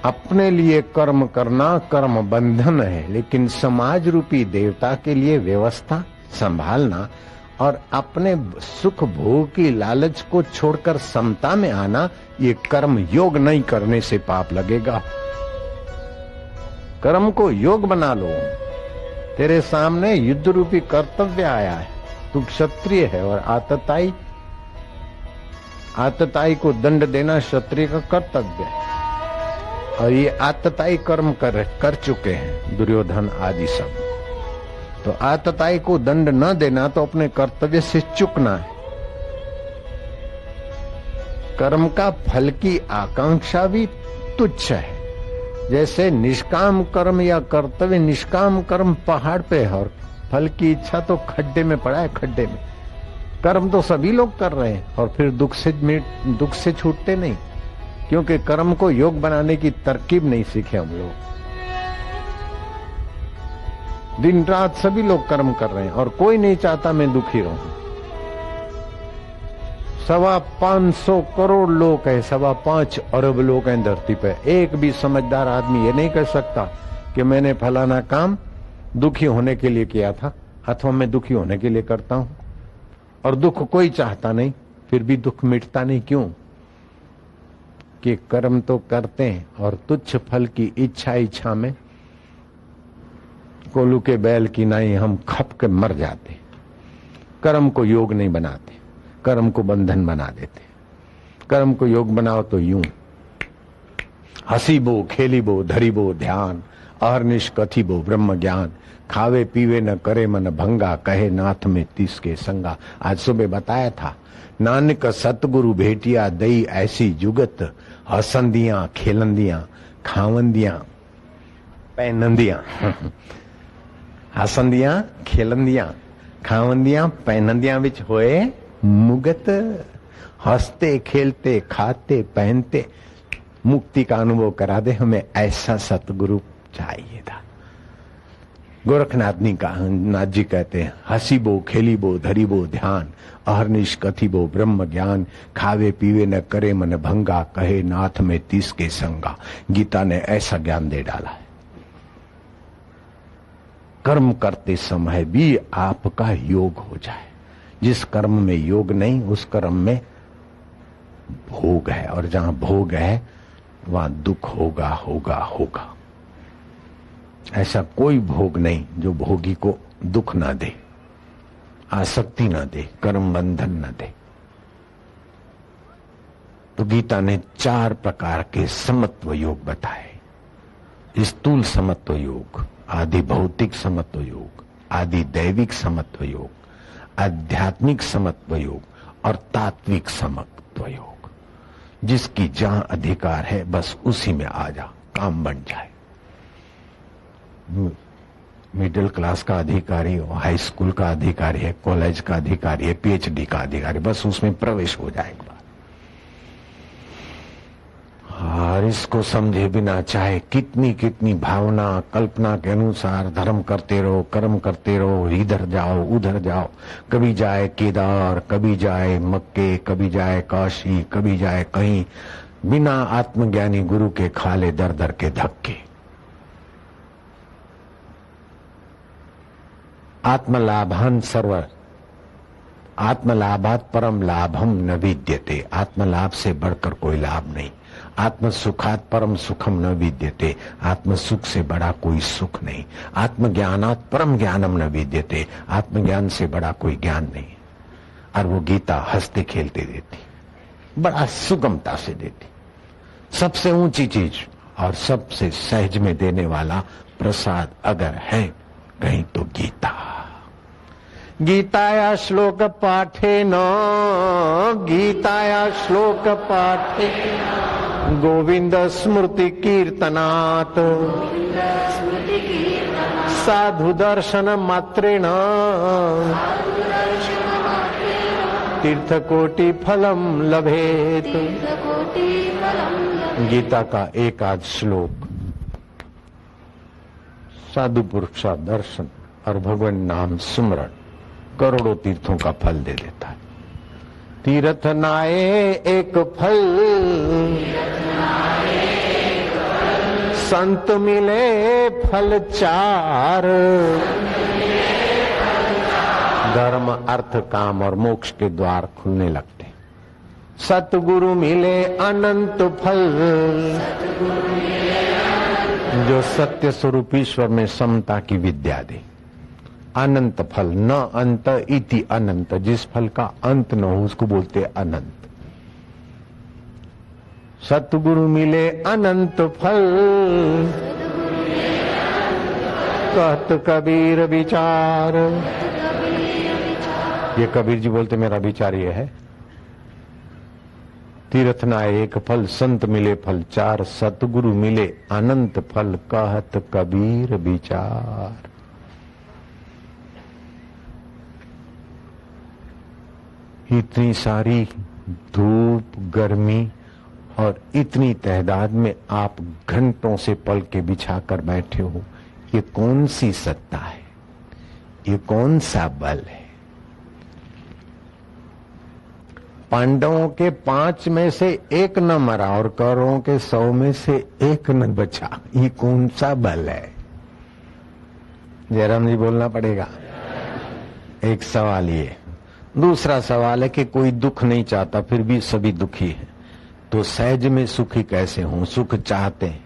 अपने लिए कर्म करना कर्म बंधन है, लेकिन समाज रूपी देवता के लिए व्यवस्था संभालना और अपने सुख भोग की लालच को छोड़कर समता में आना, ये कर्म योग नहीं करने से पाप लगेगा। कर्म को योग बना लो। तेरे सामने युद्ध रूपी कर्तव्य आया है, तू क्षत्रिय है और आतताई को दंड देना क्षत्रिय का कर्तव्य है। और ये आतताई कर्म कर चुके हैं दुर्योधन आदि सब। तो आतताई को दंड न देना तो अपने कर्तव्य से चूकना है। कर्म का फल की आकांक्षा भी तुच्छ है। जैसे निष्काम कर्म या कर्तव्य, निष्काम कर्म पहाड़ पे है और फल की इच्छा तो खड्डे में पड़ा है। खड्डे में कर्म तो सभी लोग कर रहे हैं और फिर दुख से छूटते नहीं, क्योंकि कर्म को योग बनाने की तरकीब नहीं सीखे हम लोग। दिन रात सभी लोग कर्म कर रहे हैं और कोई नहीं चाहता मैं दुखी रहूं। 525 करोड़ लोग हैं, 5.25 अरब लोग हैं धरती पे। एक भी समझदार आदमी ये नहीं कह सकता कि मैंने फलाना काम दुखी होने के लिए किया था अथवा मैं दुखी होने के लिए करता हूं। और दुख कोई चाहता नहीं, फिर भी दुख मिटता नहीं। क्यों? कि कर्म तो करते हैं और तुच्छ फल की इच्छा में कोलू के बैल की नाई हम खप के मर जाते। कर्म को योग नहीं बनाते, कर्म को बंधन बना देते। कर्म को योग बनाओ तो यूं हसीबो खेलीबो धरीबो ध्यान, अहर्निश कथिबो ब्रह्म ज्ञान, खावे पीवे न करे मन भंगा, कहे नाथ में तीस के संगा। आज सुबह बताया था, नानक सतगुरु भेटिया दई ऐसी जुगत, हसंदियां खेलंदियां खावंदियां पैनंदियां हसंदियां खेलंदियां खावंदियां पैनंदियां विच होए मुगत। हंसते खेलते खाते पहनते मुक्ति का अनुभव करा दे हमें, ऐसा सतगुरु चाहिए था। नाथ जी कहते हैं, हसीबो खेलीबो धरीबो ध्यान, अहर्निश कथिबो ब्रह्म ज्ञान, खावे पीवे न करे मन भंगा, कहे नाथ में तीस के संगा। गीता ने ऐसा ज्ञान दे डाला है। कर्म करते समय भी आपका योग हो जाए। जिस कर्म में योग नहीं उस कर्म में भोग है, और जहां भोग है वहां दुख होगा होगा होगा। ऐसा कोई भोग नहीं जो भोगी को दुख ना दे, आसक्ति ना दे, कर्म बंधन ना दे। तो गीता ने 4 प्रकार के समत्व योग बताए। स्थूल समत्व योग, आदि भौतिक समत्व योग, आदि दैविक समत्व योग, आध्यात्मिक समत्व योग और तात्विक समत्व योग। जिसकी जहां अधिकार है बस उसी में आ जा, काम बन जाए। मिडिल क्लास का अधिकारी है, हाई स्कूल का अधिकारी है, कॉलेज का अधिकारी है, पीएचडी का अधिकारी, बस उसमें प्रवेश हो जाए एक बार। और इसको समझे बिना चाहे कितनी कितनी भावना कल्पना के अनुसार धर्म करते रहो, कर्म करते रहो, इधर जाओ उधर जाओ, कभी जाए केदार, कभी जाए मक्के, कभी जाए काशी, कभी जाए कहीं, बिना आत्मज्ञानी गुरु के खाले दर दर के धक्के। आत्मलाभान सर्व, आत्मलाभात परम लाभम न विद्यते। आत्मलाभ से बढ़कर कोई लाभ नहीं। आत्म सुखात परम सुखम न विद्यते। आत्म सुख से बड़ा कोई सुख नहीं। आत्मज्ञानात परम ज्ञानम न विद्यते। आत्मज्ञान से बड़ा कोई ज्ञान नहीं। और वो गीता हंसते खेलते देती, बड़ा सुगमता से देती। सबसे ऊंची चीज और सबसे सहज में देने वाला प्रसाद अगर है कहीं तो गीता। गीताया श्लोक पाठेन, गीताया श्लोक पाठे गोविंद स्मृति कीर्तनात्, साधु दर्शन मात्रेण तीर्थकोटि फलम लभेत। गीता का एक आध श्लोक साधु पुरुष का दर्शन और भगवान नाम सुमरण करोड़ों तीर्थों का फल दे देता है। तीर्थ नाए एक फल, संत मिले फल चार, धर्म अर्थ काम और मोक्ष के द्वार खुलने लगते। सतगुरु मिले अनंत फल, जो सत्य स्वरूप ईश्वर में समता की विद्या दे। अनंत फल, न अंत इति अनंत, जिस फल का अंत न हो उसको बोलते अनंत। सतगुरु मिले अनंत फल, कहत कबीर विचार। ये कबीर जी बोलते मेरा विचार ये है, तीर्थ ना एक फल, संत मिले फल चार, सतगुरु मिले अनंत फल, कहत कबीर विचार। इतनी सारी धूप गर्मी और इतनी तादाद में आप घंटों से पल के बिछा कर बैठे हो, ये कौन सी सत्ता है, ये कौन सा बल है? पांडवों के 5 में से 1 न मरा और कौरवों के 100 में से 1 न बचा, ये कौन सा बल है? जयराम जी बोलना पड़ेगा। एक सवाल ये। दूसरा सवाल है कि कोई दुख नहीं चाहता फिर भी सभी दुखी है, तो सहज में सुखी कैसे हों? सुख चाहते हैं,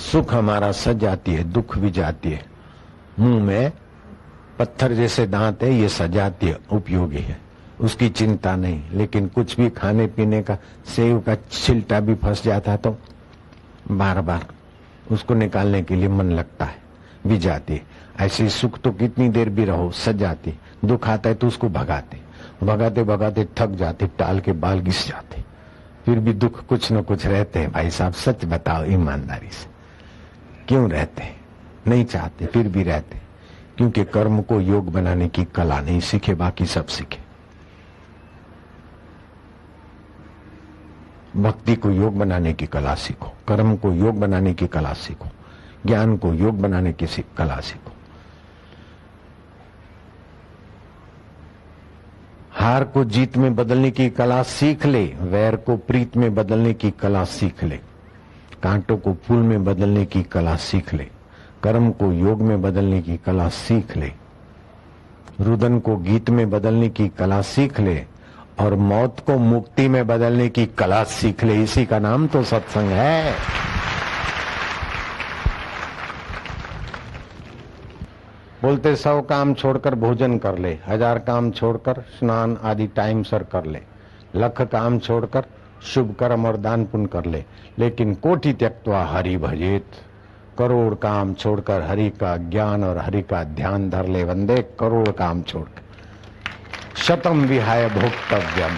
सुख हमारा सज जाती है, दुख भी जाती है। मुंह में पत्थर जैसे दांत है, ये सजाती है, उपयोगी है, उसकी चिंता नहीं। लेकिन कुछ भी खाने पीने का, सेव का छिलटा भी फंस जाता तो बार बार उसको निकालने के लिए मन लगता है, भी जाती है। ऐसे सुख तो कितनी देर भी रहो सज जाती, दुख आता है तो उसको भगाते भगाते भगाते थक जाते, टाल के बाल घिस जाते, फिर भी दुख कुछ न कुछ रहते हैं। भाई साहब सच बताओ ईमानदारी से, क्यों रहते हैं? नहीं चाहते फिर भी रहते, क्योंकि कर्म को योग बनाने की कला नहीं सीखे, बाकी सब सीखे। भक्ति को योग बनाने की कला सीखो, कर्म को योग बनाने की कला सीखो, ज्ञान को योग बनाने की कला सीखो। हार को जीत में बदलने की कला सीख ले, वैर को प्रीत में बदलने की कला सीख ले, कांटों को फूल में बदलने की कला सीख ले, कर्म को योग में बदलने की कला सीख ले, रुदन को गीत में बदलने की कला सीख ले, और मौत को मुक्ति में बदलने की कला सीख ले। इसी का नाम तो सत्संग है। बोलते 100 काम छोड़कर भोजन कर ले, 1000 काम छोड़कर स्नान आदि टाइम सर कर ले, 1,00,000 काम छोड़कर शुभ कर्म और दान पुण्य कर ले, लेकिन कोटि त्यक्त्वा हरि भजेत, करोड़ काम छोड़कर हरि का ज्ञान और हरि का ध्यान धर ले। वंदे करोड़ काम छोड़कर शतम विहाय भोक्तव्यम,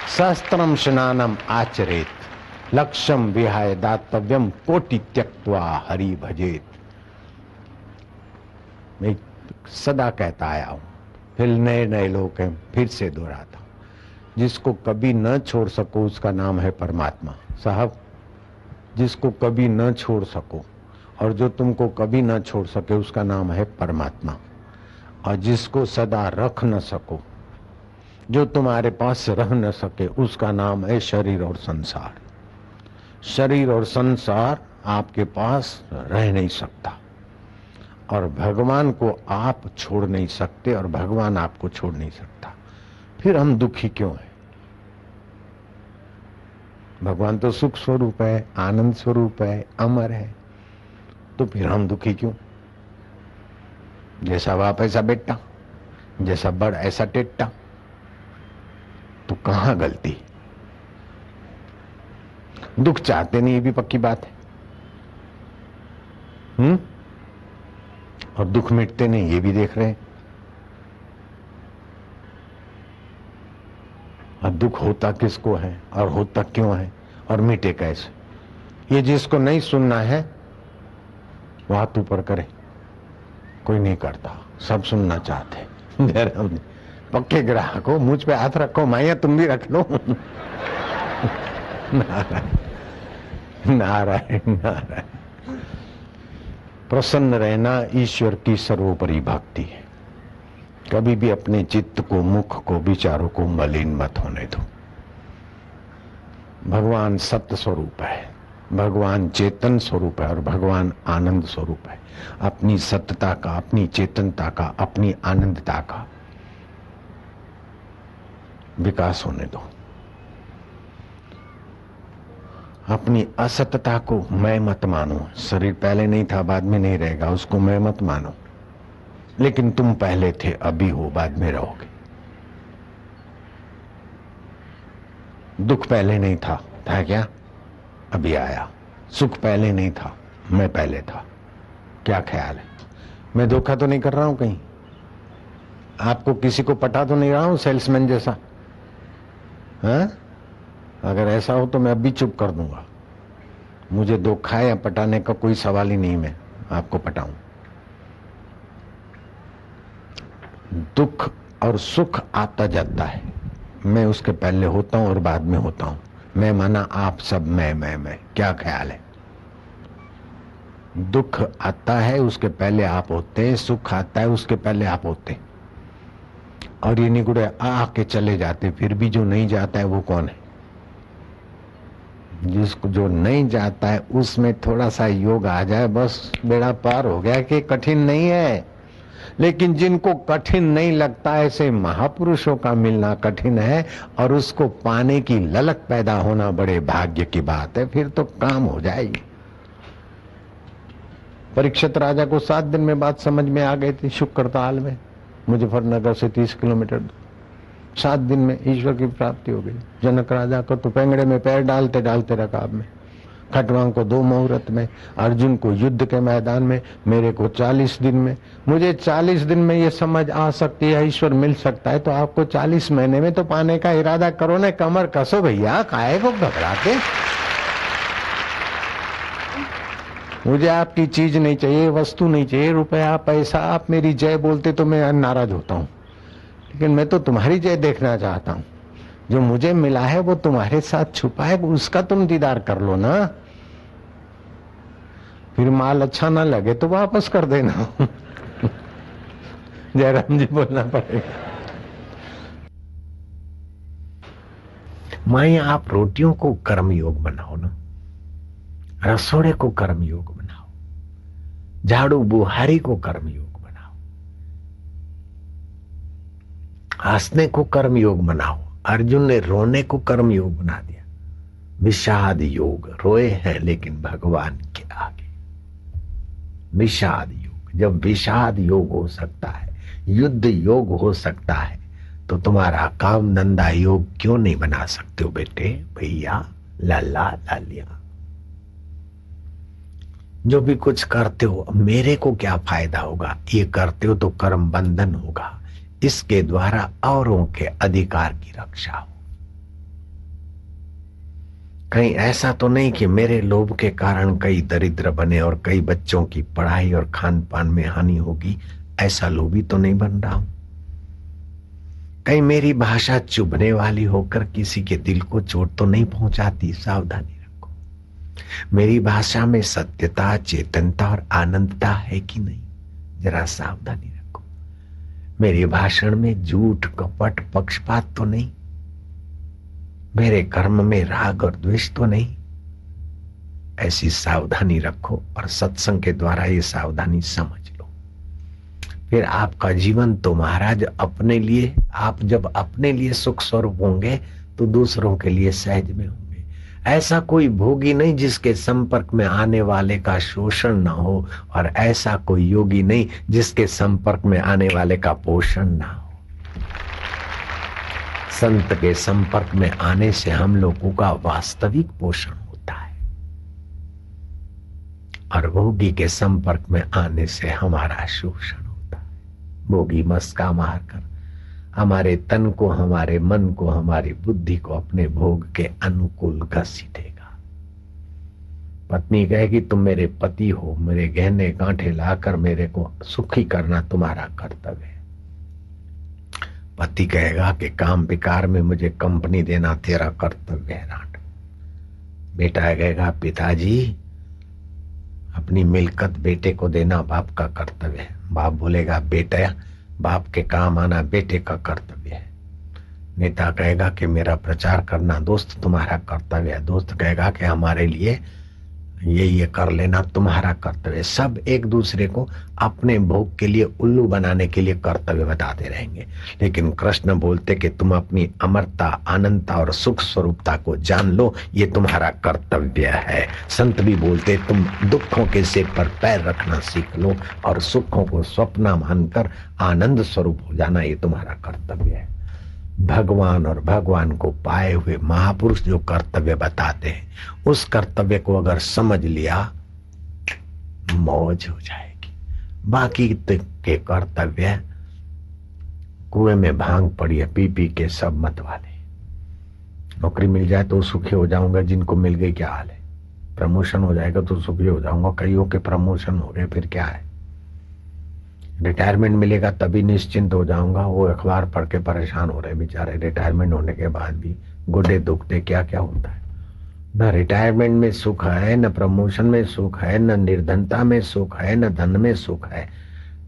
सहस्त्रम स्नानम आचरेत, लक्ष्यम विहाय दातव्यम, कोटि त्यक्त्वा हरि भजेत। मैं सदा कहता आया हूं, फिर नए नए लोग हैं, फिर से दोहराता हूं, जिसको कभी न छोड़ सको उसका नाम है परमात्मा। साहब, जिसको कभी न छोड़ सको और जो तुमको कभी न छोड़ सके उसका नाम है परमात्मा। और जिसको सदा रख न सको, जो तुम्हारे पास रह न सके, उसका नाम है शरीर और संसार। शरीर और संसार आपके पास रह नहीं सकता, और भगवान को आप छोड़ नहीं सकते और भगवान आपको छोड़ नहीं सकता। फिर हम दुखी क्यों हैं? भगवान तो सुख स्वरूप है, आनंद स्वरूप है, अमर है, तो फिर हम दुखी क्यों? जैसा बाप ऐसा बेटा, जैसा बड़ ऐसा टेट्टा, तो कहां गलती? दुख चाहते नहीं, ये भी पक्की बात है। और दुख मिटते नहीं, ये भी देख रहे हैं। और दुख होता किसको है और होता क्यों है और मिटे कैसे, ये जिसको नहीं सुनना है वो हाथ ऊपर करे। कोई नहीं करता, सब सुनना चाहते। पक्के ग्राहक हो, मुझ पे हाथ रखो, माया तुम भी रख लो। नारायण नारायण नारायण। प्रसन्न रहना ईश्वर की सर्वोपरि भक्ति है। कभी भी अपने चित्त को, मुख को, विचारों को मलिन मत होने दो। भगवान सत्य स्वरूप है, भगवान चेतन स्वरूप है और भगवान आनंद स्वरूप है। अपनी सत्यता का, अपनी चेतनता का, अपनी आनंदता का विकास होने दो। अपनी असत्यता को मैं मत मानो। शरीर पहले नहीं था, बाद में नहीं रहेगा, उसको मैं मत मानो। लेकिन तुम पहले थे, अभी हो, बाद में रहोगे। दुख पहले नहीं था, था क्या? अभी आया। सुख पहले नहीं था, मैं पहले था। क्या ख्याल है? मैं धोखा तो नहीं कर रहा हूं कहीं? आपको किसी को पटा तो नहीं रहा हूं सेल्समैन जैसा? हाँ? अगर ऐसा हो तो मैं अभी चुप कर दूंगा। मुझे धोखा या पटाने का कोई सवाल ही नहीं, मैं आपको पटाऊं। दुख और सुख आता जाता है, मैं उसके पहले होता हूं और बाद में होता हूं। मैं माना आप सब मैं। क्या ख्याल है? दुख आता है उसके पहले आप होते हैं, सुख आता है उसके पहले आप होते हैं। और ये निगुड़े आके चले जाते, फिर भी जो नहीं जाता है वो कौन है? जिसको जो नहीं जाता है उसमें थोड़ा सा योग आ जाए, बस बेड़ा पार हो गया। कि कठिन नहीं है। लेकिन जिनको कठिन नहीं लगता, ऐसे महापुरुषों का मिलना कठिन है और उसको पाने की ललक पैदा होना बड़े भाग्य की बात है। फिर तो काम हो जाएगी। परीक्षित राजा को 7 दिन में बात समझ में आ गई थी। शुक्रताल में, मुजफ्फरनगर से 30 किलोमीटर, 7 दिन में ईश्वर की प्राप्ति हो गई। जनक राजा को तो पेंगड़े में पैर डालते डालते रकाब में, खटवांग को 2 मुहूर्त में, अर्जुन को युद्ध के मैदान में, मेरे को 40 दिन में। मुझे 40 दिन में ये समझ आ सकती है ईश्वर मिल सकता है, तो आपको 40 महीने में तो पाने का इरादा करो ना। कमर कसो भैया, काहे को घबराते? मुझे आपकी चीज नहीं चाहिए, वस्तु नहीं चाहिए, रुपया पैसा। आप मेरी जय बोलते तो मैं नाराज होता हूं, लेकिन मैं तो तुम्हारी जय देखना चाहता हूं। जो मुझे मिला है वो तुम्हारे साथ छुपा है, उसका तुम दीदार कर लो ना। फिर माल अच्छा ना लगे तो वापस कर देना। जयराम जी बोलना पड़ेगा। माई, आप रोटियों को कर्म योग बनाओ ना, रसोड़े को कर्म योग बनाओ, झाड़ू बुहारी को कर्म योग बनाओ, हंसने को कर्म योग बनाओ। अर्जुन ने रोने को कर्म योग बना दिया। विषाद योग, रोए हैं लेकिन भगवान के आगे। विषाद योग, जब विषाद योग हो सकता है, युद्ध योग हो सकता है, तो तुम्हारा काम धंधा योग क्यों नहीं बना सकते हो बेटे, भैया, लाला, लालिया? जो भी कुछ करते हो, मेरे को क्या फायदा होगा, ये करते हो तो कर्म बंधन होगा। इसके द्वारा औरों के अधिकार की रक्षा हो। कहीं ऐसा तो नहीं कि मेरे लोभ के कारण कई दरिद्र बने और कई बच्चों की पढ़ाई और खान पान में हानि होगी, ऐसा लोभी तो नहीं बन रहा हूं। कहीं मेरी भाषा चुभने वाली होकर किसी के दिल को चोट तो नहीं पहुंचाती, सावधानी रखो। मेरी भाषा में सत्यता, चेतनता और आनंदता है कि नहीं, जरा सावधानी रखो। मेरे भाषण में झूठ, कपट, पक्षपात तो नहीं, मेरे कर्म में राग और द्वेष तो नहीं। ऐसी सावधानी रखो और सत्संग के द्वारा ये सावधानी समझ लो। फिर आपका जीवन तो महाराज अपने लिए, आप जब अपने लिए सुख स्वरूप होंगे तो दूसरों के लिए सहज में होंगे। ऐसा कोई भोगी नहीं जिसके संपर्क में आने वाले का शोषण ना हो, और ऐसा कोई योगी नहीं जिसके संपर्क में आने वाले का पोषण ना हो। संत के संपर्क में आने से हम लोगों का वास्तविक पोषण होता है, और भोगी के संपर्क में आने से हमारा शोषण होता है। भोगी मस्का मारकर हमारे तन को, हमारे मन को, हमारी बुद्धि को अपने भोग के अनुकूल घसीटेगा। पत्नी कहेगी तुम मेरे पति हो, मेरे गहने गांठे लाकर मेरे को सुखी करना तुम्हारा कर्तव्य है। पति कहेगा कि काम विकार में मुझे कंपनी देना तेरा कर्तव्य है राट। बेटा कहेगा पिताजी अपनी मिल्कत बेटे को देना बाप का कर्तव्य है। बाप बोलेगा बेटा बाप के काम आना बेटे का कर्तव्य है। नेता कहेगा कि मेरा प्रचार करना दोस्त तुम्हारा कर्तव्य है। दोस्त कहेगा कि हमारे लिए ये कर लेना तुम्हारा कर्तव्य। सब एक दूसरे को अपने भोग के लिए उल्लू बनाने के लिए कर्तव्य बताते रहेंगे, लेकिन कृष्ण बोलते कि तुम अपनी अमरता, अनंतता और सुख स्वरूपता को जान लो, ये तुम्हारा कर्तव्य है। संत भी बोलते तुम दुखों के सिर पर पैर रखना सीख लो और सुखों को स्वप्न मानकर आनंद स्वरूप हो जाना, ये तुम्हारा कर्तव्य है। भगवान और भगवान को पाए हुए महापुरुष जो कर्तव्य बताते हैं, उस कर्तव्य को अगर समझ लिया मौज हो जाएगी। बाकी के कर्तव्य कुएं में भांग पड़ी है, पी पी के सब मत वाले। नौकरी मिल जाए तो सुखी हो जाऊंगा, जिनको मिल गई क्या हाल है। प्रमोशन हो जाएगा तो सुखी हो जाऊंगा, कईयों के प्रमोशन हो गए फिर क्या है। रिटायरमेंट मिलेगा तभी निश्चिंत हो जाऊंगा, वो अखबार पढ़ के परेशान हो रहे बेचारे। रिटायरमेंट होने के बाद भी गोडे दुखते, क्या क्या होता है। न रिटायरमेंट में सुख है, न प्रमोशन में सुख है, न निर्धनता में सुख है, न धन में सुख है,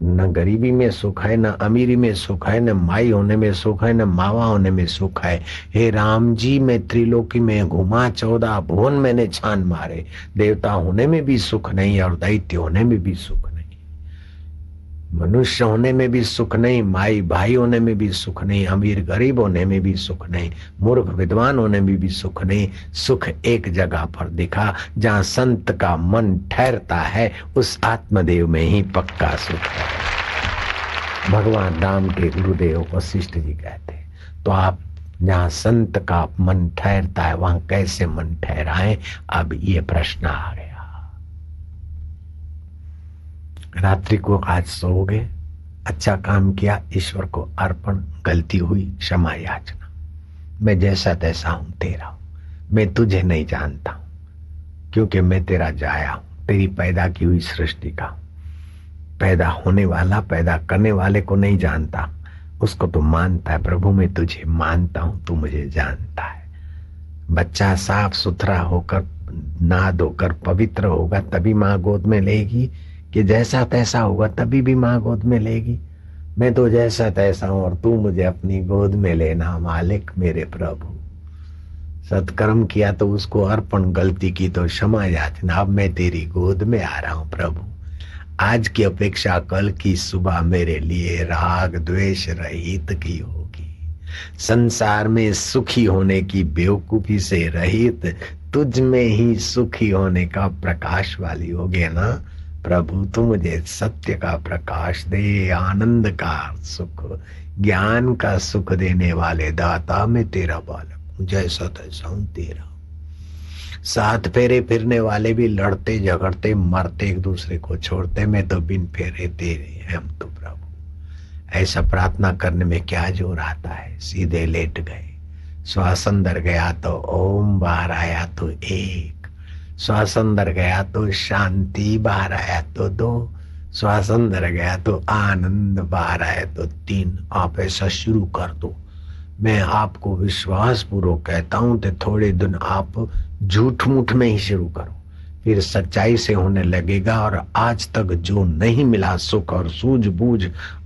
न गरीबी में सुख है, न अमीरी में सुख है, न माई होने में सुख है, न मावा होने में सुख है। हे राम जी, मैं त्रिलोकी में घुमा, 14 भुवन मैंने छान मारे, देवता होने में भी सुख नहीं और दैत्य होने में भी सुख नहीं, मनुष्य होने में भी सुख नहीं, माई भाई होने में भी सुख नहीं, अमीर गरीब होने में भी सुख नहीं, मूर्ख विद्वान होने में भी सुख नहीं। सुख एक जगह पर दिखा, जहाँ संत का मन ठहरता है, उस आत्मदेव में ही पक्का सुख है। भगवान राम के गुरुदेव वशिष्ठ जी कहते, तो आप जहाँ संत का मन ठहरता है वहां कैसे मन ठहराए। अब ये प्रश्न आ गया। रात्रि को आज सोओगे, अच्छा काम किया, ईश्वर को अर्पण, गलती हुई क्षमा याचना। मैं जैसा तैसा हूं, तेरा हूं, मैं तुझे नहीं जानता हूं, क्योंकि मैं तेरा जाया हूं, तेरी पैदा की हुई सृष्टि का। पैदा होने वाला, पैदा करने वाले को नहीं जानता, उसको तो मानता है। प्रभु मैं तुझे मानता हूं, तू मुझे जानता है। बच्चा साफ सुथरा होकर, नहा धोकर पवित्र होगा तभी माँ गोद में लेगी, कि जैसा तैसा होगा तभी भी माँ गोद में लेगी। मैं तो जैसा तैसा हूं और तू मुझे अपनी गोद में लेना मालिक मेरे प्रभु। सत्कर्म किया तो उसको अर्पण, गलती की तो क्षमा याचना। अब मैं तेरी गोद में आ रहा हूं प्रभु। आज की अपेक्षा कल की सुबह मेरे लिए राग द्वेष रहित की होगी। संसार में सुखी होने की बेवकूफी से रहित तुझ में ही सुखी होने का प्रकाश वाली होगी ना प्रभु। तू मुझे सत्य का प्रकाश दे, आनंद का सुख, ज्ञान का सुख देने वाले दाता। मैं तेरा बालक हूं, जैसा तैसा हूं तेरा। साथ फेरे फिरने वाले भी लड़ते झगड़ते मरते, एक दूसरे को छोड़ते, मैं तो बिन फेरे तेरे, हम तो प्रभु। ऐसा प्रार्थना करने में क्या जोर आता है। सीधे लेट गए, श्वास अंदर गया तो ओम, बाहर आया तो एक, श्वास अंदर गया तो शांति, बाहर आया तो 2, श्वास अंदर गया तो आनंद, बाहर आया तो 3। आप ऐसा शुरू कर दो। मैं आपको विश्वास पूर्वक कहता हूं कि थोड़े दिन आप झूठ मूठ में ही शुरू करो, फिर सच्चाई से होने लगेगा। और आज तक जो नहीं मिला सुख और सूझबूझ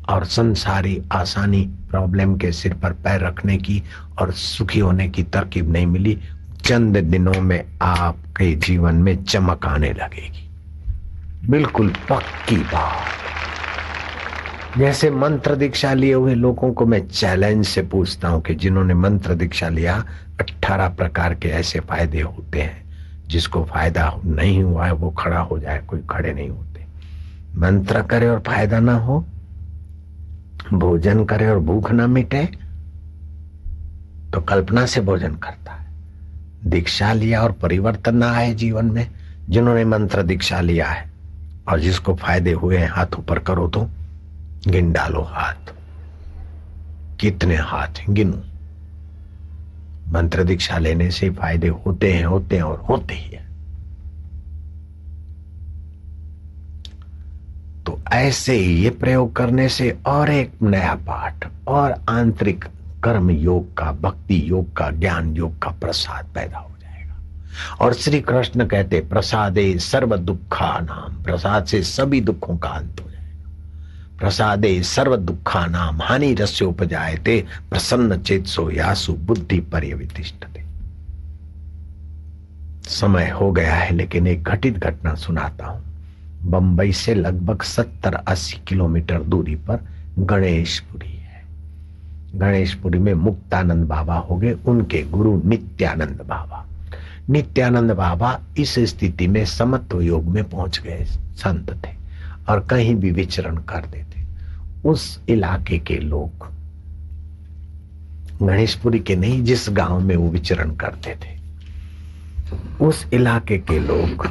और संसारी आसानी, प्रॉब्लम के सिर पर पैर रखने की और सुखी होने की तरकीब नहीं मिली, चंद दिनों में आपके जीवन में चमक आने लगेगी। बिल्कुल पक्की बात। जैसे मंत्र दीक्षा लिए हुए लोगों को मैं चैलेंज से पूछता हूं कि जिन्होंने मंत्र दीक्षा लिया, 18 प्रकार के ऐसे फायदे होते हैं। जिसको फायदा नहीं हुआ है वो खड़ा हो जाए, कोई खड़े नहीं होते। मंत्र करे और फायदा ना हो, भोजन करे और भूख ना मिटे तो कल्पना से भोजन करता है। दीक्षा लिया और परिवर्तन ना आए जीवन में, जिन्होंने मंत्र दीक्षा लिया है और जिसको फायदे हुए हैं, हाथ ऊपर करो तो गिन डालो हाथ। कितने हाथ गिनो। मंत्र दीक्षा लेने से फायदे होते हैं और होते ही है। तो ऐसे ही ये प्रयोग करने से और एक नया पाठ और आंतरिक कर्म योग का, भक्ति योग का, ज्ञान योग का प्रसाद पैदा हो जाएगा। और श्री कृष्ण कहते प्रसादे सर्व दुखा नाम, प्रसाद से सभी दुखों का अंत हो जाएगा। प्रसादे सर्व दुखा नाम हानि रस्योपजायते, प्रसन्न चेतसो यासु बुद्धि पर्यवितिष्ठते। समय हो गया है, लेकिन एक घटित घटना सुनाता हूं। बंबई से लगभग 70-80 किलोमीटर दूरी पर गणेशपुरी है। गणेशपुरी में मुक्तानंद बाबा हो गए, उनके गुरु नित्यानंद बाबा। नित्यानंद बाबा इस स्थिति में समत्व योग में पहुंच गए संत थे और कहीं भी विचरण करते थे। उस इलाके के लोग, गणेशपुरी के नहीं, जिस गांव में वो विचरण करते थे, उस इलाके के लोग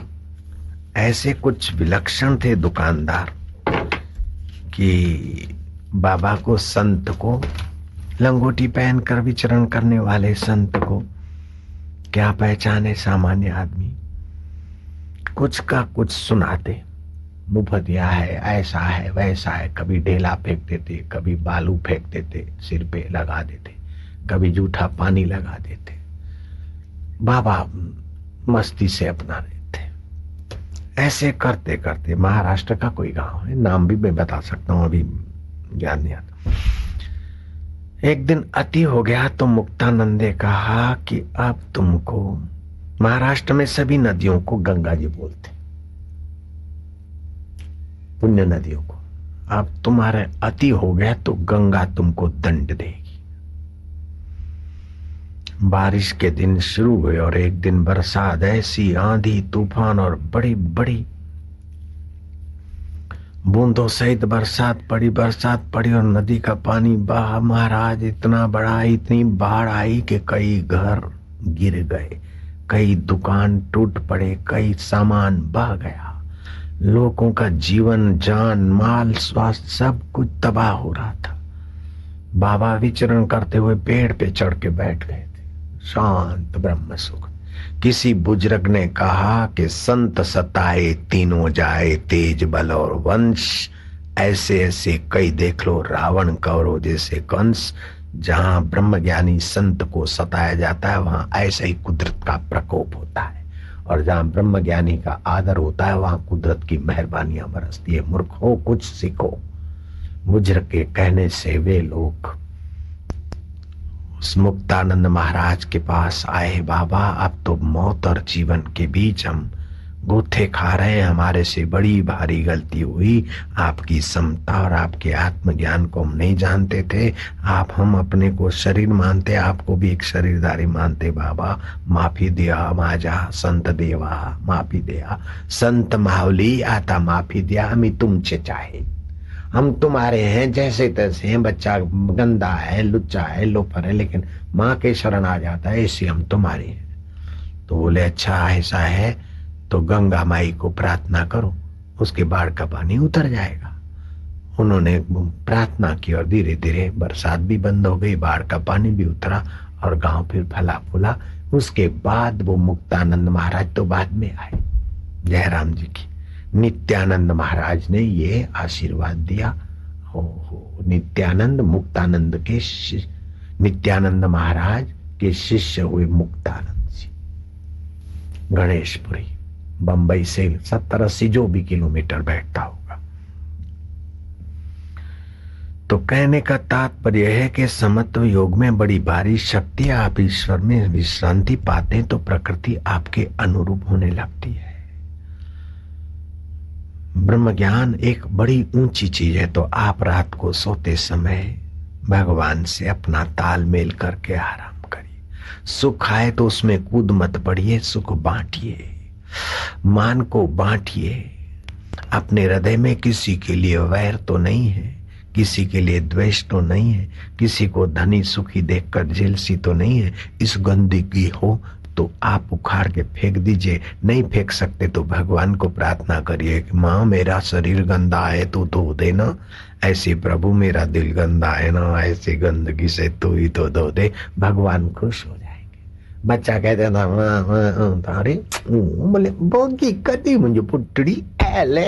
ऐसे कुछ विलक्षण थे दुकानदार कि बाबा को, संत को, लंगोटी पहनकर विचरण करने वाले संत को क्या पहचाने सामान्य आदमी। कुछ का कुछ सुनाते, मुफतिया है, ऐसा है, वैसा है। कभी ढेला फेंक देते, कभी बालू फेंक देते, सिर पे लगा देते, कभी जूठा पानी लगा देते। बाबा मस्ती से अपना लेते। ऐसे करते करते महाराष्ट्र का कोई गांव है, नाम भी मैं बता सकता हूं, अभी याद नहीं आता। एक दिन अति हो गया तो मुक्तानंद ने कहा कि अब तुमको, महाराष्ट्र में सभी नदियों को गंगा जी बोलते, पुण्य नदियों को, अब तुम्हारे अति हो गया तो गंगा तुमको दंड देगी। बारिश के दिन शुरू हुए और एक दिन बरसात, ऐसी आंधी तूफान और बड़ी बड़ी बूंदों सहित बरसात पड़ी और नदी का पानी बहा। महाराज इतना बड़ा, इतनी बाढ़ आई कि कई घर गिर गए, कई दुकान टूट पड़े, कई सामान बह गया, लोगों का जीवन, जान, माल, स्वास्थ्य सब कुछ तबाह हो रहा था। बाबा विचरण करते हुए पेड़ पे चढ़ के बैठ गए थे, शांत ब्रह्म सुख। किसी बुजुर्ग ने कहा कि संत सताए तीनों जाए, तेज बल और वंश। ऐसे ऐसे कई देख लो, रावण कौरव जैसे कंस। जहां ब्रह्मज्ञानी संत को सताया जाता है वहां ऐसा ही कुदरत का प्रकोप होता है, और जहां ब्रह्मज्ञानी का आदर होता है वहां कुदरत की मेहरबानियां बरसती है। मूर्खों, कुछ सीखो। बुजुर्ग के कहने से वे लोग उस मुक्तानंद महाराज के पास आए। बाबा, अब तो मौत और जीवन के बीच हम गोथे खा रहे हैं, हमारे से बड़ी भारी गलती हुई। आपकी समता और आपके आत्मज्ञान को हम नहीं जानते थे। हम अपने को शरीर मानते, आपको भी एक शरीरधारी मानते। बाबा माफी दिया माझा संत देवा, माफी दिया संत माऊली, आता माफी दिया, आम्ही तुमचे चाहे, हम तुम्हारे हैं जैसे तैसे हैं। बच्चा गंदा है, लुच्चा है, लोफर है, लेकिन माँ के शरण आ जाता है, इसलिए हम तुम्हारे हैं। तो बोले अच्छा ऐसा है तो गंगा माई को प्रार्थना करो, उसके बाढ़ का पानी उतर जाएगा। उन्होंने प्रार्थना की और धीरे धीरे बरसात भी बंद हो गई, बाढ़ का पानी भी उतरा और गांव फिर फला फूला। उसके बाद वो मुक्तानंद महाराज तो बाद में आए, जयराम जी की। नित्यानंद महाराज ने ये आशीर्वाद दिया। हो नित्यानंद मुक्तानंद के नित्यानंद महाराज के शिष्य हुए मुक्तानंद जी। गणेशपुरी बंबई से 70-80 जो भी किलोमीटर बैठता होगा। तो कहने का तात्पर्य है कि समत्व योग में बड़ी भारी शक्ति, आप ईश्वर में विश्रांति पाते तो प्रकृति आपके अनुरूप होने लगती है। ब्रह्म ज्ञान एक बड़ी ऊंची चीज है। तो आप रात को सोते समय भगवान से अपना तालमेल करके आराम करिए। सुख आए तो उसमें कूद मत पड़िए, सुख बांटिए, मान को बांटिए। अपने हृदय में किसी के लिए वैर तो नहीं है, किसी के लिए द्वेष तो नहीं है, किसी को धनी सुखी देखकर जेलसी तो नहीं है। इस गंदगी हो तो आप उखाड़ के फेंक दीजिए। नहीं फेंक सकते तो भगवान को प्रार्थना करिए कि माँ मेरा शरीर गंदा है तो धो देना, ऐसे प्रभु मेरा दिल गंदा है ना, ऐसे गंदगी से तू ही तो धो दे। भगवान खुश हो जाएंगे। बच्चा कहते ना तारे बोले बोगी कदी मुझे पुटड़ी ऐले,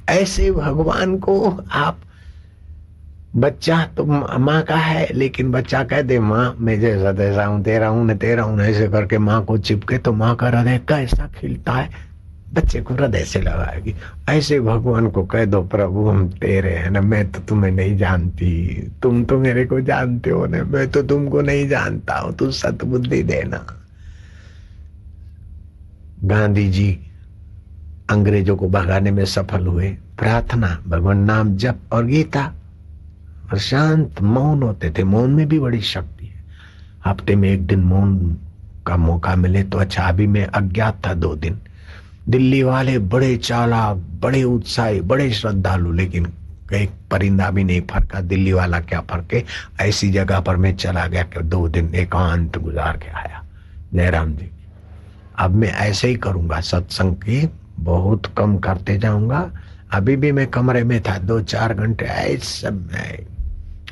ऐसे भगवान को आप, बच्चा तो माँ का है लेकिन बच्चा कह दे माँ मैं जैसा तैसा हूँ, तेरा हूँ न तेरा हूँ, ऐसे करके माँ को चिपके तो माँ का हृदय कैसा खिलता है, बच्चे को हृदय से लगाएगी। ऐसे भगवान को कह दो प्रभु हम तेरे हैं ना, मैं तो तुम्हें नहीं जानती, तुम तो मेरे को जानते हो ना, मैं तो तुमको नहीं जानता हूँ, तू सतबुद्धि देना। गांधी जी अंग्रेजों को भगाने में सफल हुए। प्रार्थना, भगवान नाम जप और गीता और शांत मौन होते थे। मौन में भी बड़ी शक्ति है। हफ्ते में एक दिन मौन का मौका मिले तो अच्छा। अभी मैं अज्ञात था 2 दिन। दिल्ली वाले बड़े चालाक, बड़े उत्साही, बड़े श्रद्धालु, लेकिन एक परिंदा भी नहीं फरका। दिल्ली वाला क्या फरके। ऐसी जगह पर मैं चला गया कि 2 दिन एकांत गुजार के आया। जयराम जी, अब मैं ऐसे ही करूंगा। सत्संग की बहुत कम करते जाऊंगा। अभी भी मैं कमरे में था 2-4 घंटे ऐसे मैं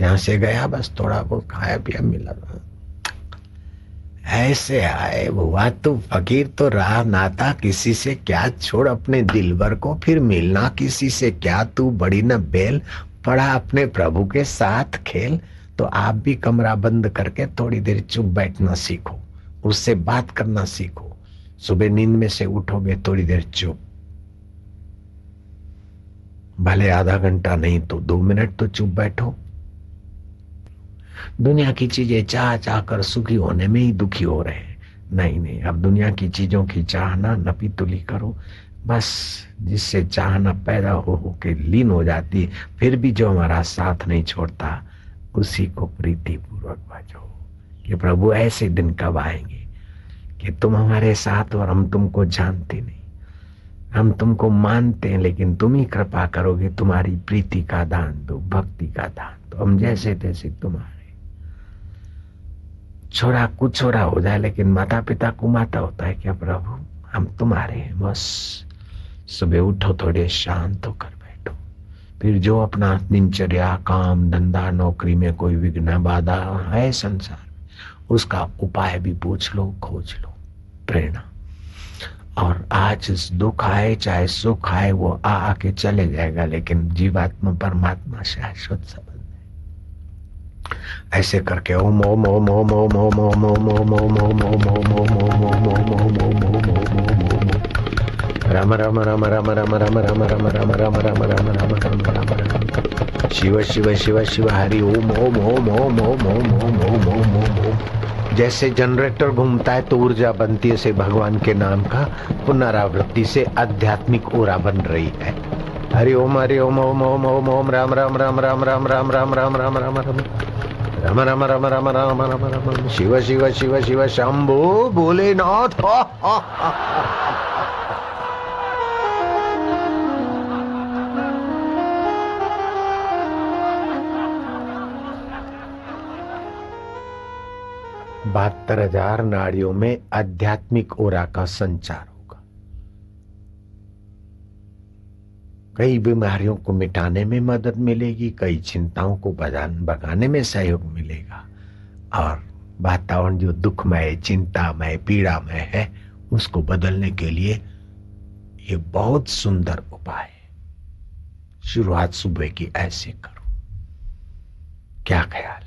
यहाँ से गया, बस थोड़ा बहुत खाया पिया मिला, ऐसे आए हुआ। तू फकीर तो रहा, नाता किसी से क्या, छोड़ अपने दिलबर को, फिर मिलना किसी से क्या। तू बड़ी न बेल, पड़ा अपने प्रभु के साथ खेल। तो आप भी कमरा बंद करके थोड़ी देर चुप बैठना सीखो, उससे बात करना सीखो। सुबह नींद में से उठोगे थोड़ी देर चुप, भले आधा घंटा नहीं तो 2 मिनट तो चुप बैठो। दुनिया की चीजें चाह चाह कर सुखी होने में ही दुखी हो रहे हैं। नहीं नहीं, अब दुनिया की चीजों की चाहना नपी तुली करो। बस जिससे चाहना पैदा हो के लीन हो जाती, फिर भी जो हमारा साथ नहीं छोड़ता, उसी को प्रीति पूर्वक भजो। कि प्रभु ऐसे दिन कब आएंगे कि तुम हमारे साथ और हम तुमको जानते नहीं, हम तुमको मानते हैं, लेकिन तुम ही कृपा करोगे। तुम्हारी प्रीति का दान दो, भक्ति का दान दो। हम जैसे तैसे तुम्हारे, छोरा कुछ छोरा हो जाए, लेकिन माता पिता को माता होता है क्या प्रभु। हम तुम्हारे हैं। बस सुबह उठो, थोड़े शांत होकर बैठो। फिर जो अपना दिनचर्या, काम धंधा, नौकरी में कोई विघ्न बाधा है संसार में, उसका उपाय भी पूछ लो, खोज लो, प्रेरणा। और आज दुख आए चाहे सुख आए, वो आ आके चले जाएगा, लेकिन जीवात्मा परमात्मा शाश्वत संबंध है। ऐसे करके ओम ओम ओम ओम ओम ओम ओम ओम ओम ओम ओम ओम ओम ओम ओम ओम ओम ओम राम राम राम राम राम राम राम राम राम राम राम राम राम राम राम राम शिव शिव शिव शिव हरि ओम ओम ओम ओम ओम ओम ओम ओम ओम ओम ओम। जैसे जनरेटर घूमता है तो ऊर्जा बनती है, से भगवान के नाम का पुनरावृत्ति से आध्यात्मिक ऊर्जा बन रही है। हरि ओम ओम ओम ओम ओम राम राम राम राम राम राम राम राम राम राम राम राम राम राम राम राम राम राम शिव शिव शिव शिव शंभो भोलेनाथ। बहत्तर 72,000 नाड़ियों में आध्यात्मिक ओरा का संचार होगा। कई बीमारियों को मिटाने में मदद मिलेगी, कई चिंताओं को भगाने में सहयोग मिलेगा, और वातावरण जो दुखमय, चिंतामय, पीड़ामय है, उसको बदलने के लिए ये बहुत सुंदर उपाय है। शुरुआत सुबह की ऐसे करो। क्या ख्याल है?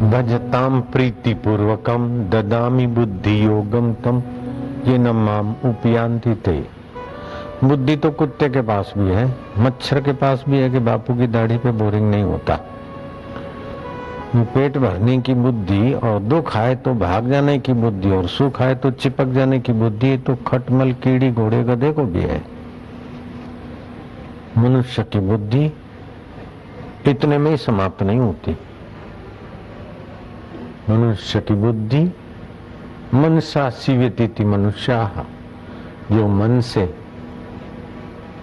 भजताम प्रीति पूर्वकम ददामि बुद्धि योगम तम ये न माम उपयांति ते। बुद्धि तो कुत्ते के पास भी है, मच्छर के पास भी है कि बापू की दाढ़ी पे बोरिंग नहीं होता। पेट भरने की बुद्धि, और दुख आए तो भाग जाने की बुद्धि, और सुख आए तो चिपक जाने की बुद्धि, तो खटमल कीड़ी घोड़े गधे को भी है। मनुष्य की बुद्धि इतने में ही समाप्त नहीं होती। मनुष्य की बुद्धि मनसा सीवेति मनुष्याः, जो मन से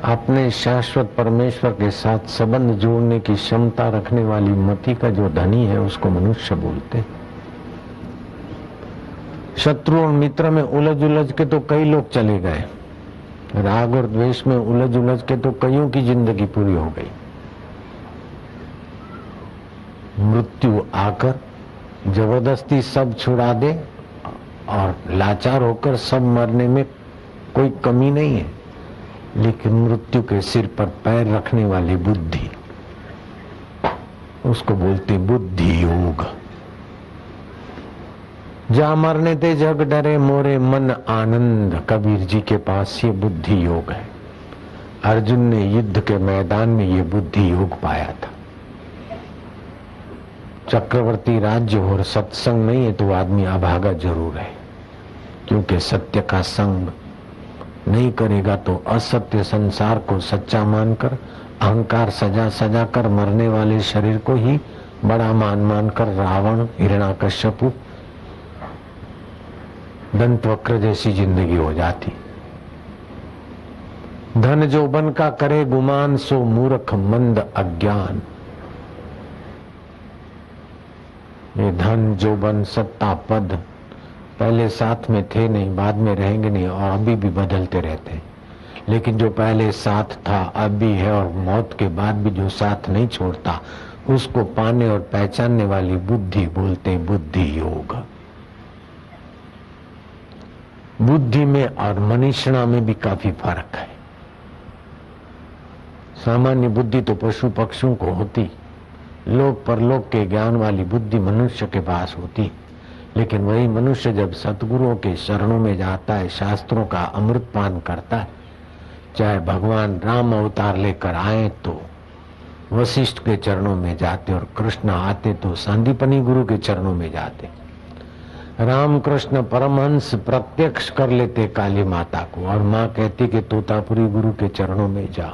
अपने शाश्वत परमेश्वर के साथ संबंध जोड़ने की क्षमता रखने वाली मति का जो धनी है, उसको मनुष्य बोलते। शत्रु और मित्र में उलझ उलझ के तो कई लोग चले गए, राग और द्वेष में उलझ उलझ के तो कईयों की जिंदगी पूरी हो गई। मृत्यु आकर जबरदस्ती सब छुड़ा दे और लाचार होकर सब मरने में कोई कमी नहीं है, लेकिन मृत्यु के सिर पर पैर रखने वाली बुद्धि, उसको बोलते बुद्धि योग। जा मरने ते जग डरे मोरे मन आनंद, कबीर जी के पास ये बुद्धि योग है। अर्जुन ने युद्ध के मैदान में ये बुद्धि योग पाया था। चक्रवर्ती राज्य और सत्संग नहीं है तो आदमी अभागा जरूर है, क्योंकि सत्य का संग नहीं करेगा तो असत्य संसार को सच्चा मानकर, अहंकार सजा सजा कर मरने वाले शरीर को ही बड़ा मान मानकर रावण, हिरण्याकश्यपु, दंतवक्र जैसी जिंदगी हो जाती। धन जोबन का करे गुमान, सो मूर्ख मंद अज्ञान। ये धन जोबन सत्ता पद पहले साथ में थे नहीं, बाद में रहेंगे नहीं और अभी भी बदलते रहते हैं। लेकिन जो पहले साथ था अब भी है और मौत के बाद भी जो साथ नहीं छोड़ता, उसको पाने और पहचानने वाली बुद्धि बोलते हैं बुद्धि योग। बुद्धि में और मनीषणा में भी काफी फर्क है। सामान्य बुद्धि तो पशु पक्षियों को होती, लोक परलोक के ज्ञान वाली बुद्धि मनुष्य के पास होती, लेकिन वही मनुष्य जब सतगुरुओं के शरणों में जाता है, शास्त्रों का अमृत पान करता है, चाहे भगवान राम अवतार लेकर आए तो वशिष्ठ के चरणों में जाते और कृष्ण आते तो संदीपनी गुरु के चरणों में जाते। राम कृष्ण परमहंस प्रत्यक्ष कर लेते काली माता को और माँ कहती कि तोतापुरी गुरु के चरणों में जा।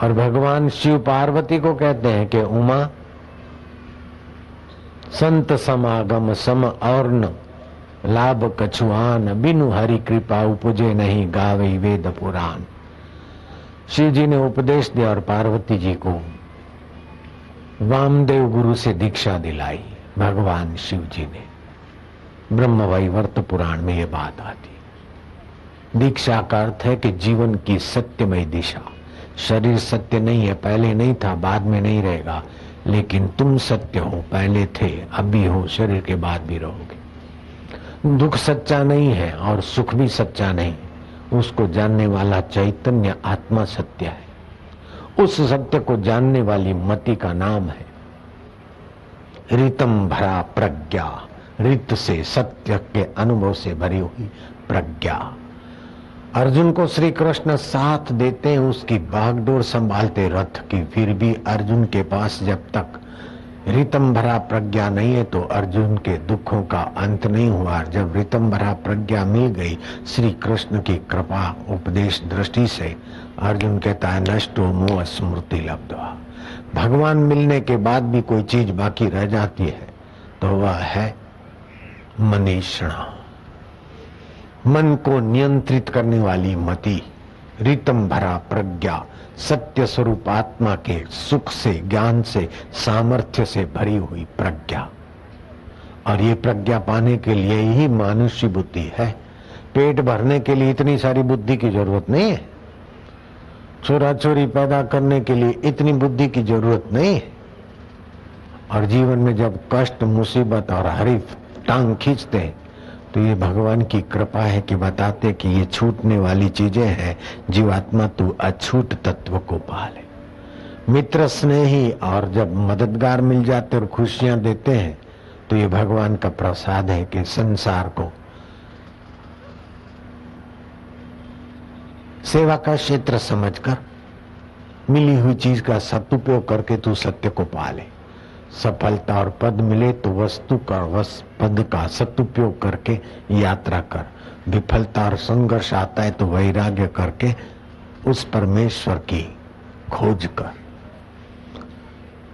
और भगवान शिव पार्वती को कहते हैं कि उमा संत समागम सम और न लाभ कछुआन, बिनु हरि कृपा उपजे नहीं गावे वेद पुराण। शिव जी ने उपदेश दिया और पार्वती जी को वामदेव गुरु से दीक्षा दिलाई। भगवान शिव जी ने ब्रह्म वैवर्त पुराण में ये बात आती। दीक्षा का अर्थ है कि जीवन की सत्यमय दिशा। शरीर सत्य नहीं है, पहले नहीं था, बाद में नहीं रहेगा, लेकिन तुम सत्य हो, पहले थे, अब भी हो, शरीर के बाद भी रहोगे। दुख सच्चा नहीं है और सुख भी सच्चा नहीं, उसको जानने वाला चैतन्य आत्मा सत्य है। उस सत्य को जानने वाली मति का नाम है रीतम भरा प्रज्ञा। रित से सत्य के अनुभव से भरी हुई प्रज्ञा। अर्जुन को श्री कृष्ण साथ देते हैं, उसकी बागडोर संभालते रथ की, फिर भी अर्जुन के पास जब तक रितम भरा प्रज्ञा नहीं है तो अर्जुन के दुखों का अंत नहीं हुआ। जब रितम भरा प्रज्ञा मिल गई श्री कृष्ण की कृपा उपदेश दृष्टि से, अर्जुन कहता है नष्टो मोह स्मृति लब्ध्वा। भगवान मिलने के बाद भी कोई चीज बाकी रह जाती है तो वह है मनीषणा, मन को नियंत्रित करने वाली मति, रितम भरा प्रज्ञा, सत्य स्वरूप आत्मा के सुख से, ज्ञान से, सामर्थ्य से भरी हुई प्रज्ञा। और ये प्रज्ञा पाने के लिए ही मानुष्य बुद्धि है। पेट भरने के लिए इतनी सारी बुद्धि की जरूरत नहीं है, चोरा चोरी पैदा करने के लिए इतनी बुद्धि की जरूरत नहीं है। और जीवन में जब कष्ट, मुसीबत और हरीफ टांग खींचते हैं तो ये भगवान की कृपा है कि बताते कि ये छूटने वाली चीजें हैं, जीवात्मा तू अछूट तत्व को पाले। मित्र स्नेही और जब मददगार मिल जाते और खुशियां देते हैं तो ये भगवान का प्रसाद है कि संसार को सेवा का क्षेत्र समझकर मिली हुई चीज का सदुपयोग करके तू सत्य को पाले। सफलता और पद मिले तो वस्तु का पद का सदुपयोग करके यात्रा कर। विफलता और संघर्ष आता है तो वैराग्य करके उस परमेश्वर की खोज कर।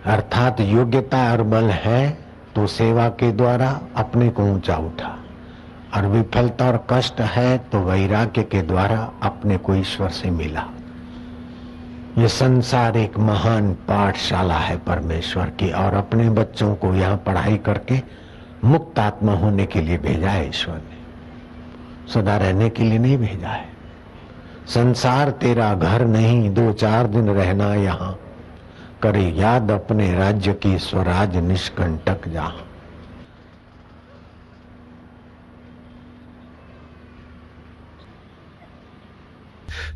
अर्थात योग्यता और बल है तो सेवा के द्वारा अपने को ऊंचा उठा, और विफलता और कष्ट है तो वैराग्य के द्वारा अपने को ईश्वर से मिला। ये संसार एक महान पाठशाला है परमेश्वर की, और अपने बच्चों को यहाँ पढ़ाई करके मुक्त आत्मा होने के लिए भेजा है ईश्वर ने, सदा रहने के लिए नहीं भेजा है। संसार तेरा घर नहीं, 2-4 दिन रहना यहाँ, करे याद अपने राज्य की, स्वराज निष्कंटक जहां।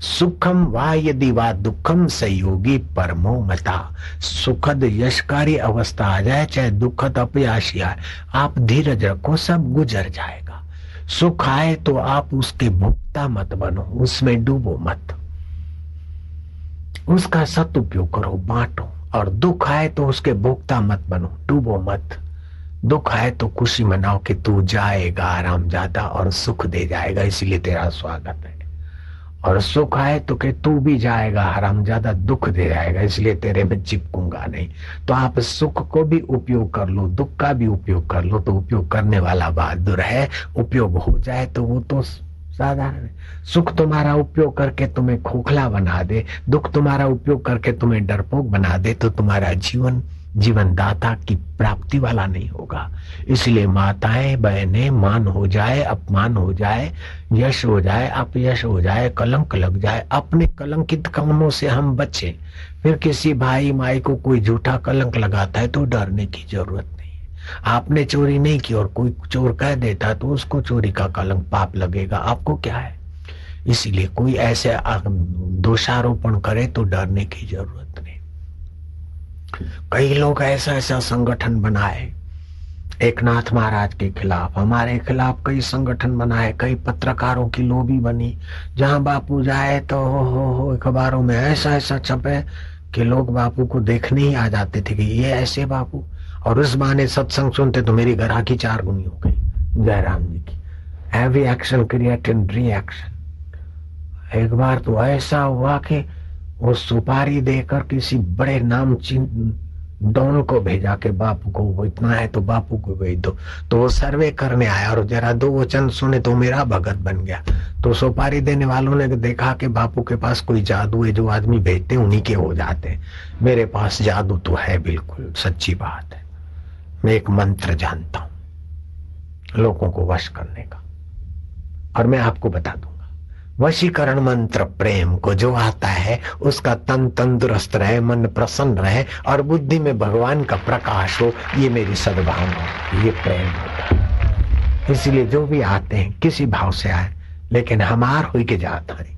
सुखम वा यदि वा दुखम संयोगी परमो मता। सुखद यशकारी अवस्था आ जाए चाहे दुखद अपयाशी आए, आप धीरज रखो, सब गुजर जाएगा। सुख आए तो आप उसके भोक्ता मत बनो, उसमें डूबो मत, उसका सदुपयोग करो, बांटो। और दुख आए तो उसके भोक्ता मत बनो, डूबो मत। दुख आए तो खुशी मनाओ कि तू जाएगा आरामजादा और सुख दे जाएगा, इसलिए तेरा स्वागत है। और सुख आए तो कि तू भी जाएगा हरामजादा, दुख दे जाएगा, इसलिए तेरे में चिपकूंगा नहीं। तो आप सुख को भी उपयोग कर लो, दुख का भी उपयोग कर लो, तो उपयोग करने वाला बहादुर है। उपयोग हो जाए तो वो तो साधारण है। सुख तुम्हारा उपयोग करके तुम्हें खोखला बना दे, दुख तुम्हारा उपयोग करके तुम्हें डरपोक बना दे, तो तुम्हारा जीवन जीवनदाता की प्राप्ति वाला नहीं होगा। इसलिए माताएं बहनें, मान हो जाए, अपमान हो जाए, यश हो जाए, अपयश हो जाए, कलंक लग जाए, अपने कलंकित कामों से हम बचें। फिर किसी भाई माई को कोई झूठा कलंक लगाता है तो डरने की जरूरत नहीं है। आपने चोरी नहीं की और कोई चोर कह देता तो उसको चोरी का कलंक पाप लगेगा, आपको क्या है। इसीलिए कोई ऐसे दोषारोपण करे तो डरने की जरूरत नहीं। कई लोग ऐसा ऐसा संगठन बनाए, एकनाथ महाराज के खिलाफ, हमारे खिलाफ कई संगठन बनाए, कई पत्रकारों की लोबी बनी। जहां बापू जाए तो हो अखबारों में ऐसा ऐसा छपे कि लोग बापू को देखने ही आ जाते थे कि ये ऐसे बापू। और उस बहाने सत्संग सुनते तो मेरी ग्राहकी 4 गुनी हो गई जयराम जी की। Every action create in reaction. एक बार तो ऐसा हुआ कि वो सुपारी देकर किसी बड़े नामचीन डॉन को भेजा के बापू को वो इतना है तो बापू को भेज दो। तो वो सर्वे करने आया और जरा 2 वचन सुने तो मेरा भगत बन गया। तो सुपारी देने वालों ने देखा कि बापू के पास कोई जादू है, जो आदमी भेजते उन्हीं के हो जाते हैं। मेरे पास जादू तो है, बिल्कुल सच्ची बात है। मैं एक मंत्र जानता हूं लोगों को वश करने का, और मैं आपको बता दूंगा। वशीकरण मंत्र प्रेम को जो आता है उसका तन तंदुरुस्त रहे, मन प्रसन्न रहे और बुद्धि में भगवान का प्रकाश हो, ये मेरी सद्भावना, ये प्रेम होता है। इसलिए जो भी आते हैं किसी भाव से आए, लेकिन हमार हुई के जाता है।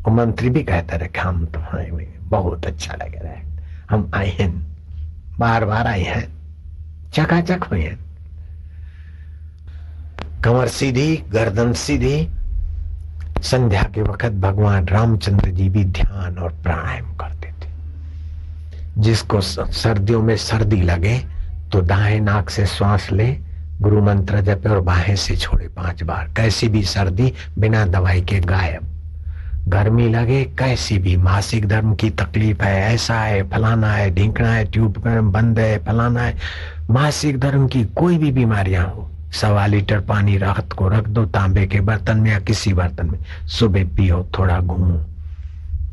वो मंत्री भी कहता रहे कि हम तुम्हारे बहुत अच्छा लग रहा है, हम आए हैं, बार बार आए हैं, चकाचक हुए हैं। कमर सीधी, गर्दन सीधी। संध्या के वक्त भगवान रामचंद्र जी भी ध्यान और प्राणायाम करते थे। जिसको सर्दियों में सर्दी लगे तो दाएं नाक से श्वास ले, गुरु मंत्र जपे और बाहें से छोड़े 5 बार। कैसी भी सर्दी बिना दवाई के गायब। गर्मी लगे, कैसी भी, मासिक धर्म की तकलीफ है, ऐसा है, फलाना है, ढींकना है, ट्यूब बंद है, फलाना है, मासिक धर्म की कोई भी बीमारियां हो, 1.25 लीटर पानी रात को रख दो तांबे के बर्तन में या किसी बर्तन में, सुबह पियो, थोड़ा घूमो,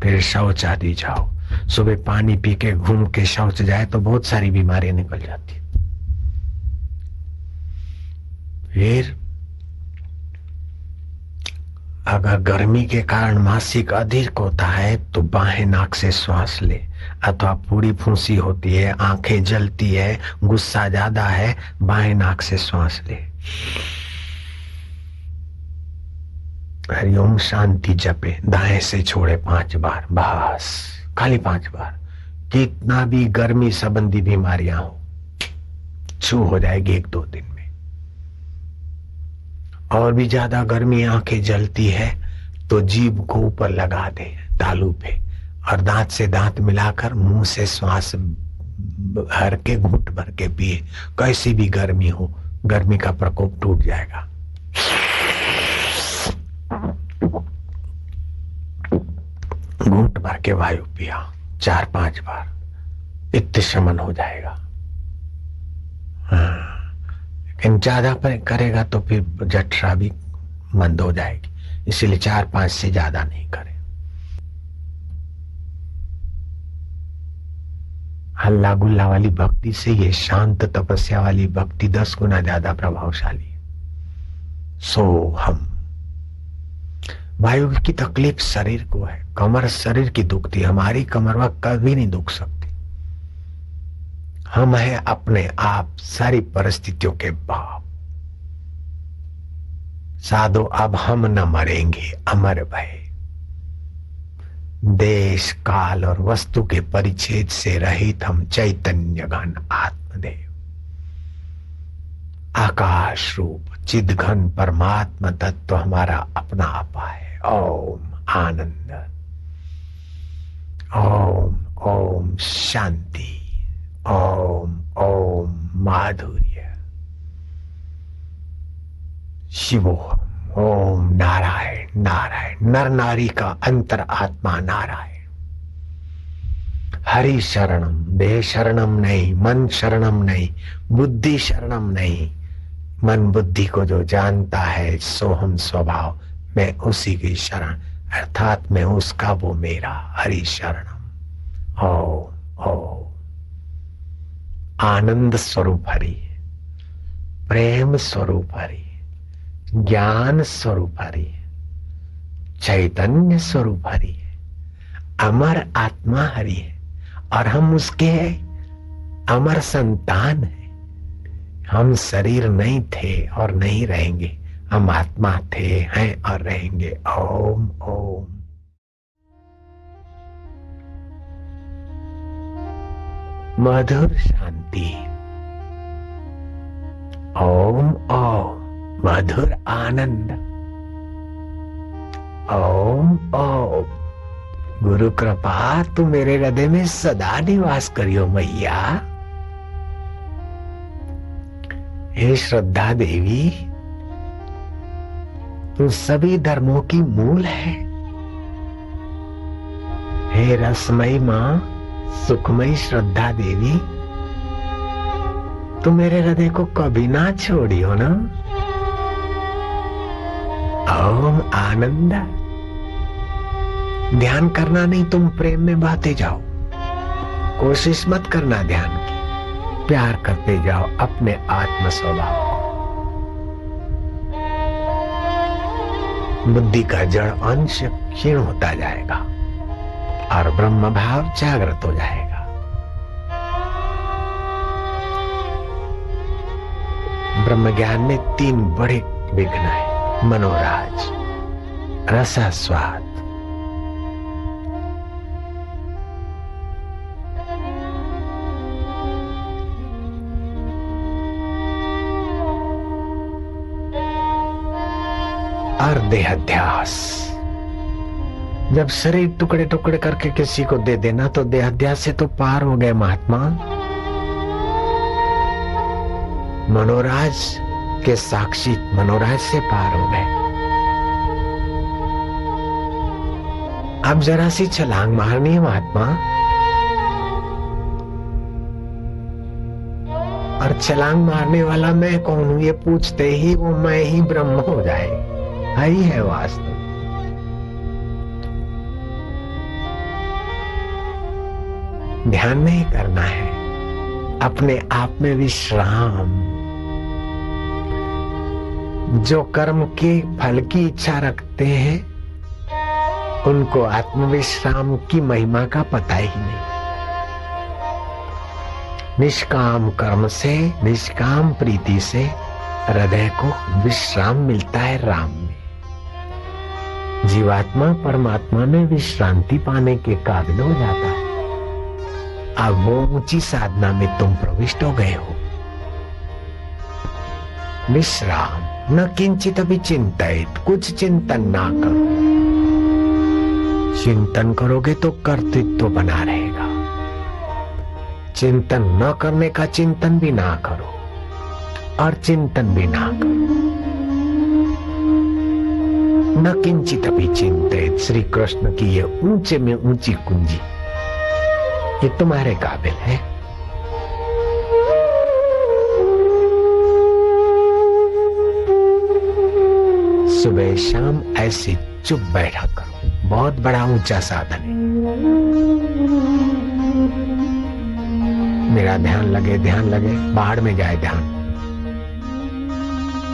फिर शौच आदि जाओ। सुबह पानी पी के घूम के शौच जाए तो बहुत सारी बीमारियां निकल जाती। फिर अगर गर्मी के कारण मासिक अधिक होता है तो बाहें नाक से श्वास ले, अथवा पूरी फूंसी होती है, आंखें जलती है, गुस्सा ज्यादा है, बाएं नाक से श्वास ले, हरिओम शांति जपे, दाएं से छोड़े 5 बार, बस खाली 5 बार। कितना भी गर्मी संबंधी बीमारियां हो छू हो जाएगी 1-2 दिन में। और भी ज्यादा गर्मी, आंखें जलती है तो जीभ को ऊपर लगा दे तालू पे, और दांत से दांत मिलाकर मुंह से श्वास भर के घूंट भर के पिए। कैसी भी गर्मी हो, गर्मी का प्रकोप टूट जाएगा। घूंट भर के वायु पिया 4-5 बार, पित्त शमन हो जाएगा। हाँ, लेकिन ज्यादा करेगा तो फिर जठरा भी मंद हो जाएगी, इसीलिए 4-5 से ज्यादा नहीं करें। हल्ला गुल्ला वाली भक्ति से ये शांत तपस्या वाली भक्ति 10 गुना ज्यादा प्रभावशाली है। सो हम वायु की तकलीफ शरीर को है, कमर शरीर की दुखती, हमारी कमर वह कभी नहीं दुख सकती। हम हैं अपने आप सारी परिस्थितियों के बाप। साधो अब हम न मरेंगे, अमर भय। देश काल और वस्तु के परिच्छेद से रहित हम चैतन्य घन आत्मदेव, आकाश रूप चिद घन परमात्मा तत्व हमारा अपना आपा है। ओम आनंद, ओम ओम शांति, ओम ओम माधुर्य, शिवोहम, ओम नारायण नारायण। नर नारी का अंतर आत्मा नारायण। हरि शरणम, देह शरणम नहीं, मन शरणम नहीं, बुद्धि शरणम नहीं। मन बुद्धि को जो जानता है सोहम स्वभाव, मैं उसी की शरण, अर्थात मैं उसका वो मेरा। हरि शरणम। ओम ओम आनंद स्वरूप हरि, प्रेम स्वरूप हरि, ज्ञान स्वरूप हरि, चैतन्य स्वरूप हरि है, अमर आत्मा हरि है और हम उसके अमर संतान हैं। हम शरीर नहीं थे और नहीं रहेंगे, हम आत्मा थे, हैं और रहेंगे। ओम ओम। मधुर शांति। ओम ओम मधुर आनंद। ओम ओम गुरु कृपा तू मेरे हृदय में सदा निवास करियो मैया। हे श्रद्धा देवी, तू सभी धर्मों की मूल है। हे रसमयी मां, सुखमयी श्रद्धा देवी, तू मेरे हृदय को कभी ना छोड़ियो ना। ओम आनंद। ध्यान करना नहीं, तुम प्रेम में बहते जाओ। कोशिश मत करना ध्यान की, प्यार करते जाओ अपने आत्म स्वभाव को। बुद्धि का जड़ अंश क्षीण होता जाएगा और ब्रह्म भाव जागृत हो जाएगा। ब्रह्म ज्ञान में 3 बड़े विघ्न है: मनोराज, रसास्वाद, और देहाध्यास। जब शरीर टुकड़े टुकड़े करके किसी को दे देना तो देहाध्यास से तो पार हो गए महात्मा। मनोराज के साक्षी मनोराज से पार हो गए। अब जरा सी छलांग मारनी है महात्मा, और छलांग मारने वाला मैं कौन हूं ये पूछते ही वो मैं ही ब्रह्म हो जाए। ही है वास्तव। ध्यान नहीं करना है, अपने आप में विश्राम। जो कर्म के फल की इच्छा रखते हैं उनको आत्मविश्राम की महिमा का पता ही नहीं। निष्काम कर्म से, निष्काम प्रीति से हृदय को विश्राम मिलता है राम में। जीवात्मा परमात्मा में विश्रांति पाने के काबिल हो जाता है। अब वो ऊंची साधना में तुम प्रविष्ट हो गए हो। विश्राम। न किंचित भी चिंतित, कुछ चिंतन ना करो। चिंतन करोगे तो कर्तृत्व बना रहेगा। चिंतन न करने का चिंतन भी ना करो और चिंतन भी ना करो। न किंचित भी चिंतित, श्री कृष्ण की ये ऊंचे में ऊंची कुंजी, ये तुम्हारे काबिल है। सुबह शाम ऐसे चुप बैठा करो, बहुत बड़ा ऊंचा साधन है। मेरा ध्यान लगे बाहर में जाए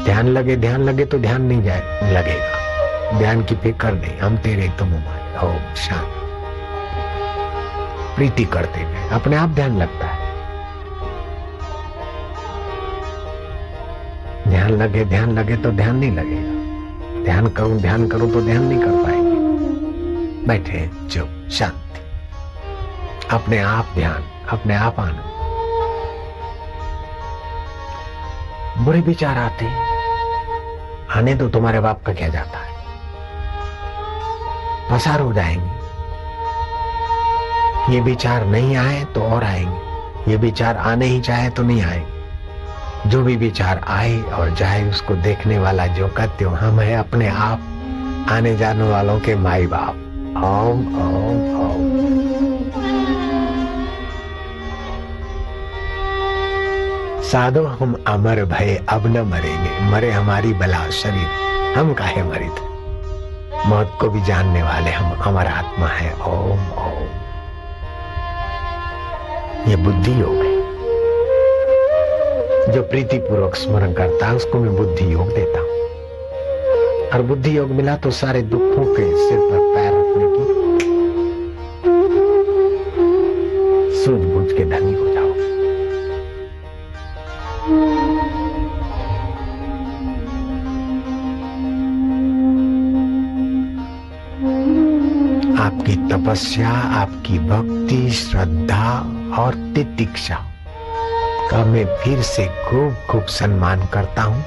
ध्यान लगे तो ध्यान नहीं जाए लगेगा। ध्यान की फिक्र नहीं, हम तेरे तुम हमारे। ओम शांति। प्रीति करते गए अपने आप ध्यान लगता है। ध्यान लगे तो ध्यान नहीं लगेगा। ध्यान करूं तो ध्यान नहीं कर पाएंगे। बैठे चुप शांति, अपने आप ध्यान, अपने आप आनंद। बुरे विचार आने तो तुम्हारे बाप का क्या जाता है, पसार हो जाएंगे। ये विचार नहीं आए तो और आएंगे, ये विचार आने ही चाहे तो नहीं आएंगे। जो भी विचार आए और जाए उसको देखने वाला जो कहते हो हम है अपने आप आने जाने वालों के माई बाप। ओम ओम ओम। साधो हम अमर भय अब न मरेंगे, मरे हमारी बला शरीर, हम काहे मरित। मौत को भी जानने वाले हम अमर आत्मा है। ओम ओम। ये बुद्धि योग है। जो प्रीति पूर्वक स्मरण करता है उसको मैं बुद्धि योग देता हूं। और बुद्धि योग मिला तो सारे दुखों के सिर पर पैर रखने की सूझबूझ के धनी हो जाओ। आपकी तपस्या, आपकी भक्ति, श्रद्धा और तितिक्षा का मैं फिर से खूब खूब सम्मान करता हूं।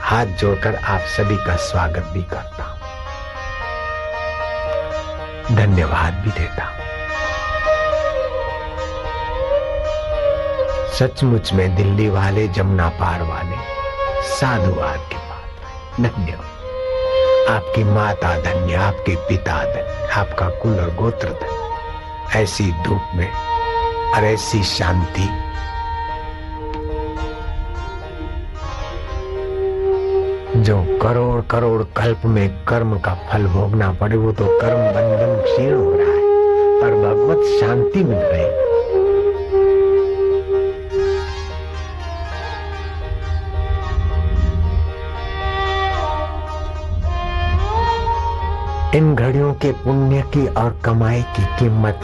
हाथ जोड़कर आप सभी का स्वागत भी करता हूं, धन्यवाद भी देता हूं। सचमुच में दिल्ली वाले, जमुना पार वाले साधुवाद के पात्र धन्यवाद। आपकी माता धन्य, आपके पिता धन्य, आपका कुल और गोत्र धन्य। ऐसी धूप में और ऐसी शांति जो करोड़ करोड़ कल्प में कर्म का फल भोगना पड़े, वो तो कर्म बंधन क्षीण हो रहा है और भगवत शांति मिल रही है। इन घड़ियों के पुण्य की और कमाई की कीमत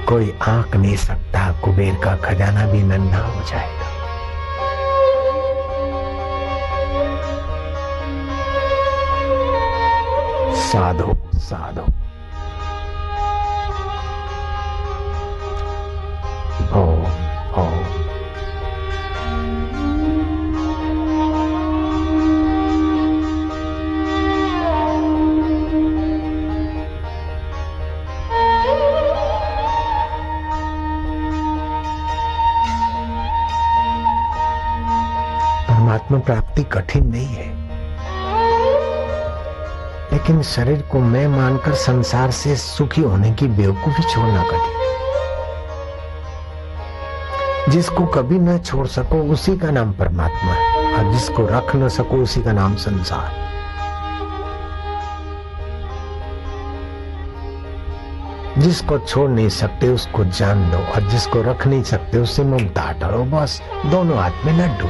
कोई आंक नहीं सकता। कुबेर का खजाना भी नन्हा हो जाएगा। साधो साधो। ओम ओम। परमात्मा प्राप्ति कठिन नहीं है, लेकिन शरीर को मैं मानकर संसार से सुखी होने की बेवकूफी छोड़ना कठिन। जिसको कभी न छोड़ सको उसी का नाम परमात्मा है, और जिसको रख न सको उसी का नाम संसार। जिसको छोड़ नहीं सकते उसको जान लो, और जिसको रख नहीं सकते उससे ममता हटाओ। बस दोनों हाथ में लड्डू।